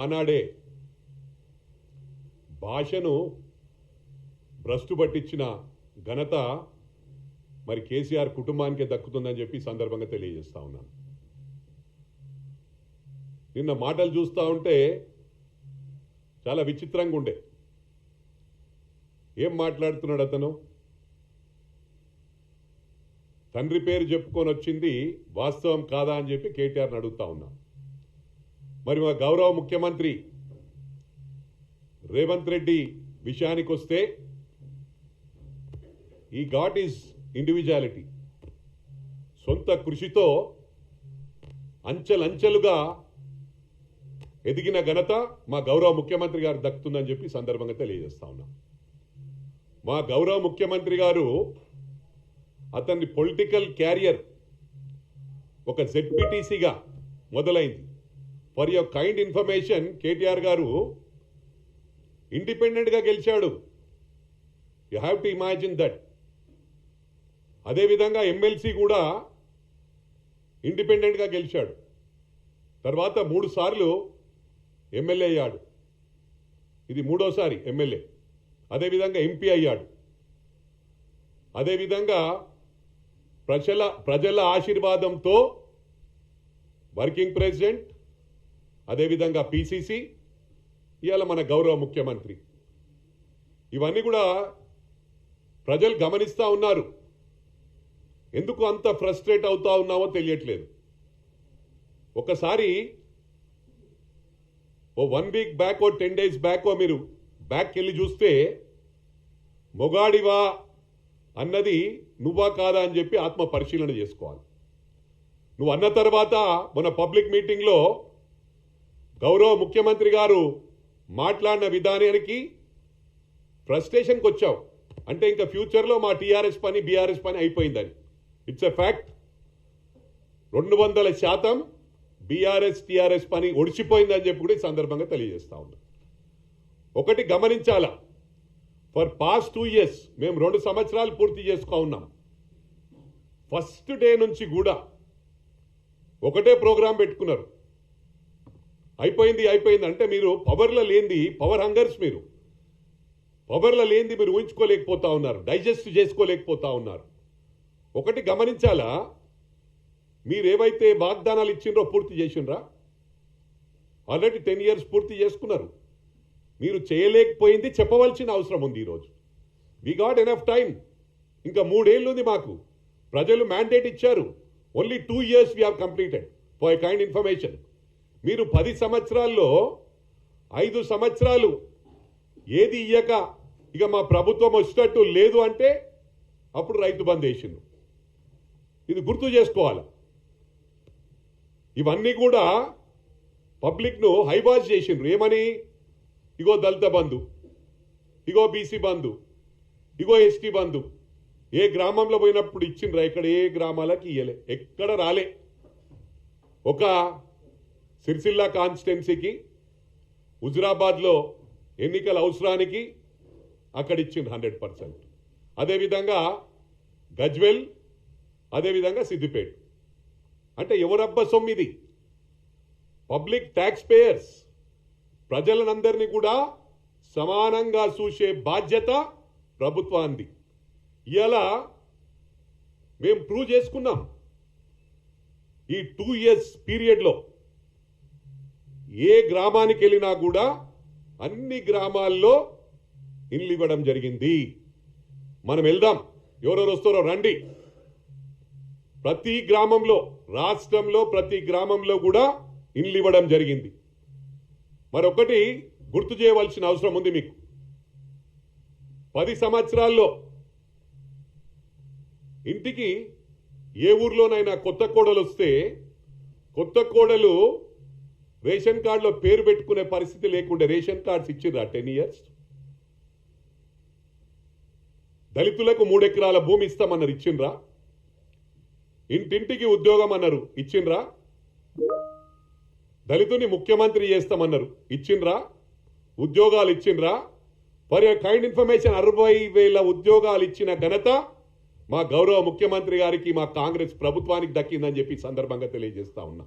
ఆనాడే భాషను భ్రష్టు పట్టించిన ఘనత మరి కేసీఆర్ కుటుంబానికే దక్కుతుందని చెప్పి సందర్భంగా తెలియజేస్తా ఉన్నాను. నిన్న మాటలు చూస్తూ ఉంటే చాలా విచిత్రంగా ఉండే. ఏం మాట్లాడుతున్నాడు అతను? తండ్రి పేరు చెప్పుకొని వచ్చింది వాస్తవం కాదా అని చెప్పి కేటీఆర్ని అడుగుతా ఉన్నా. మరి మా గౌరవ ముఖ్యమంత్రి రేవంత్ రెడ్డి విషయానికి వస్తే ఈ గాట్ ఈజ్ ఇండివిజువాలిటీ. సొంత కృషితో అంచెలంచెలుగా ఎదిగిన ఘనత మా గౌరవ ముఖ్యమంత్రి గారు దక్కుతుందని చెప్పి సందర్భంగా తెలియజేస్తా ఉన్నా. మా గౌరవ ముఖ్యమంత్రి గారు అతన్ని పొలిటికల్ క్యారియర్ ఒక జెడ్పీటీసీగా మొదలైంది. For your kind information, KTR గారు ఇండిపెండెంట్గా గెలిచాడు. You have to imagine that. అదేవిధంగా ఎమ్మెల్సీ కూడా ఇండిపెండెంట్గా గెలిచాడు. తర్వాత 3 సార్లు ఎమ్మెల్యే అయ్యాడు. ఇది 3వసారి ఎమ్మెల్యే. అదేవిధంగా ఎంపీ అయ్యాడు. అదేవిధంగా ప్రజల ఆశీర్వాదంతో వర్కింగ్ ప్రెసిడెంట్, అదేవిధంగా పిసిసి, ఇవాళ మన గౌరవ ముఖ్యమంత్రి. ఇవన్నీ కూడా ప్రజలు గమనిస్తూ ఉన్నారు. ఎందుకు అంత ఫ్రస్ట్రేట్ అవుతా ఉన్నామో తెలియట్లేదు. ఒకసారి 1 వీక్ బ్యాక్ 10 డేస్ బ్యాక్ మీరు బ్యాక్ వెళ్ళి చూస్తే మొగాడివా అన్నది నువ్వా కాదా అని చెప్పి ఆత్మ పరిశీలన చేసుకోవాలి. నువ్వు అన్న తర్వాత మన పబ్లిక్ మీటింగ్లో గౌరవ ముఖ్యమంత్రి గారు మాట్లాడిన విధానానికి ఫ్రస్ట్రేషన్కి వచ్చావు. అంటే ఇంకా ఫ్యూచర్లో మా టీఆర్ఎస్ పని బీఆర్ఎస్ పని అయిపోయిందని. It's a fact. 200% BRS TRS పని ఒడిచిపోయిందని చెప్పి కూడా ఈ సందర్భంగా తెలియజేస్తా ఉన్నా. ఒకటి గమనించాలా, ఫర్ పాస్ట్ 2 years మేము 2 సంవత్సరాలు పూర్తి చేసుకో ఉన్నాం. ఫస్ట్ డే నుంచి కూడా ఒకటే ప్రోగ్రాం పెట్టుకున్నారు. అయిపోయింది అంటే మీరు పవర్లో లేనిది, పవర్ హంగర్స్, మీరు పవర్లో లేనిది మీరు ఊహించుకోలేకపోతా ఉన్నారు, డైజెస్ట్ చేసుకోలేకపోతా ఉన్నారు. ఒకటి గమనించాలా, మీరేవైతే వాగ్దానాలు ఇచ్చిండ్రో పూర్తి చేసిండ్రా? ఆల్రెడీ 10 years పూర్తి చేసుకున్నారు. మీరు చేయలేకపోయింది చెప్పవలసిన అవసరం ఉంది. ఈరోజు వి గాట్ ఎనఫ్ టైం. ఇంకా 3 ఏళ్ళు ఉంది మాకు. ప్రజలు మ్యాండేట్ ఇచ్చారు. Only 2 years we have completed. For a kind information, మీరు 10 సంవత్సరాల్లో 5 సంవత్సరాలు ఏది ఇయ్యక ఇక మా ప్రభుత్వం వచ్చేటట్టు లేదు అంటే అప్పుడు రైతు బంద్ వేసిండు. ఇది గుర్తు చేసుకోవాలి. ఇవన్నీ కూడా పబ్లిక్ను హైవాష్ చేసిండ్రు. ఏమని? ఇగో దళిత బంధు, ఇగో బీసీ బంధు, ఇగో ఎస్టీ బంధు. ఏ గ్రామంలో పోయినప్పుడు ఇచ్చిండ్రా? ఇక్కడ ఏ గ్రామాలకు ఇయ్యలే, ఎక్కడ రాలే. ఒక సిరిసిల్ల కాన్స్టిట్యున్సీకి హుజురాబాద్లో ఎన్నికల అవసరానికి అక్కడ ఇచ్చింది 100%. అదేవిధంగా గజ్వెల్, అదేవిధంగా సిద్దిపేట. అంటే ఎవరబ్బ సొమ్మిది? Public tax payers. ప్రజలనందరినీ కూడా సమానంగా చూసే బాధ్యత ప్రభుత్వానికి. ఇలా మేము ప్రూవ్ చేసుకున్నాం. ఈ 2 years పీరియడ్లో ఏ గ్రామానికి వెళ్ళినా కూడా అన్ని గ్రామాల్లో ఇల్లు ఇవ్వడం జరిగింది. మనం వెళ్దాం, ఎవరెవరు వస్తారో రండి. ప్రతి గ్రామంలో, రాష్ట్రంలో ప్రతి గ్రామంలో కూడా ఇల్లు ఇవ్వడం జరిగింది. మరొకటి గుర్తు చేయవలసిన అవసరం ఉంది మీకు. 10 సంవత్సరాల్లో ఇంటికి ఏ ఊర్లోనైనా కొత్త కోడలు వస్తే కొత్త కోడలు రేషన్ కార్డులో పేరు పెట్టుకునే పరిస్థితి లేకుండా రేషన్ కార్డ్స్ ఇచ్చిండ్రా 10 years? దళితులకు 3 ఎకరాల భూమి ఇస్తామన్నారు, ఇచ్చిండ్రా? ఇంటింటికి ఉద్యోగం అన్నారు, ఇచ్చిండ్రా? దళితుని ముఖ్యమంత్రి చేస్తామన్నారు, ఇచ్చిండ్రా? ఉద్యోగాలు ఇచ్చిండ్రా? ఫర్ యువర్ కైండ్ ఇన్ఫర్మేషన్ 60,000 ఉద్యోగాలు ఇచ్చిన ఘనత మా గౌరవ ముఖ్యమంత్రి గారికి, మా కాంగ్రెస్ ప్రభుత్వానికి దక్కిందని చెప్పి సందర్భంగా తెలియజేస్తా ఉన్నా.